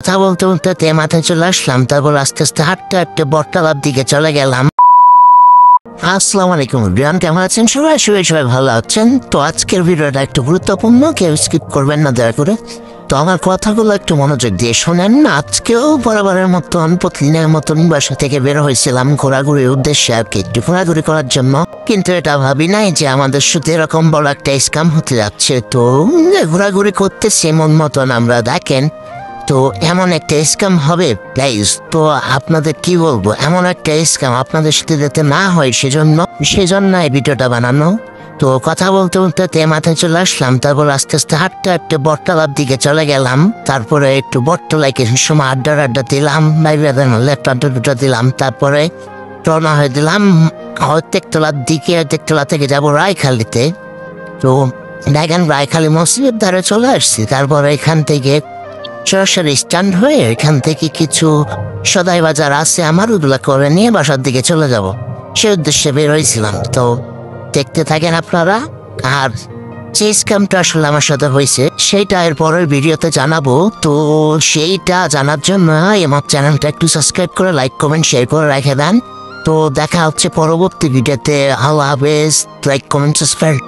কথা বলতে বলতে মাথায় চলে আসলাম, তারপর আস্তে আস্তে হাঁটতে হাঁটতে বটতলার দিকে চলে গেলাম। আসসালামু আলাইকুম রিয়ান, কেমন আছেন সবাই? সবাই ভালো আছেন? তো আজকের ভিডিওটা একটু গুরুত্বপূর্ণ, কেউ স্কিপ করবেন না দয়া করে। তো আমার কথাগুলো একটু মনোযোগ দিয়ে শোনেন। আজকেও বরাবরের মতন প্রতিদিনের মতন বাসা থেকে বের হয়েছিলাম ঘোরাঘুরির উদ্দেশ্যে, আর কি একটু ঘোরাঘুরি করার জন্য। কিন্তু এটা ভাবি নাই যে আমাদের সাথে এরকম বড় একটা স্ক্যাম হতে যাচ্ছে। তো ঘোরাঘুরি করতেছি মন মতন, আমরা দেখেন তো এমন একটা স্ক্যাম হবে গাইস। তো আপনাদের কি বলবো, এমন একটা স্ক্যাম আপনাদের সাথে যাতে না হয় সেজন্য এই ভিডিওটা বানানো। তো কথা বলতে বলতে মাথায় চলে আসলাম, তারপর আস্তে আস্তে হাঁটতে হাঁটতে বটতলার দিকে চলে গেলাম। তারপরে একটু বটতলায় কিছু সময় আড্ডা দিলাম, লেফট আড্ডা দিলাম। তারপরে রওনা হয়ে দিলাম তেকতলার দিকে। তেকতলা থেকে যাবো রায়খালিতে। তো দেখেন রায়খালি মসজিদের ধারে চলে আসছি। তারপরে এখান থেকে সরাসরি স্ট্যান্ড হয়ে এখান থেকে কিছু সদাই বাজার আছে আমার, ওগুলা করে নিয়ে বাসার দিকে চলে যাব, সে উদ্দেশ্যে বের হয়েছিলাম। তো দেখতে থাকেন আপনারা। আর যে স্ক্যামটা আসলে আমার সাথে হয়েছে সেইটা এর পরের ভিডিওতে জানাবো। তো সেইটা জানার জন্য আমার চ্যানেলটা একটু সাবস্ক্রাইব করে লাইক কমেন্ট শেয়ার করে রেখে দেন। তো দেখা হচ্ছে পরবর্তী ভিডিওতে। আল্লাহ হাফেজ। Like comment subscribe.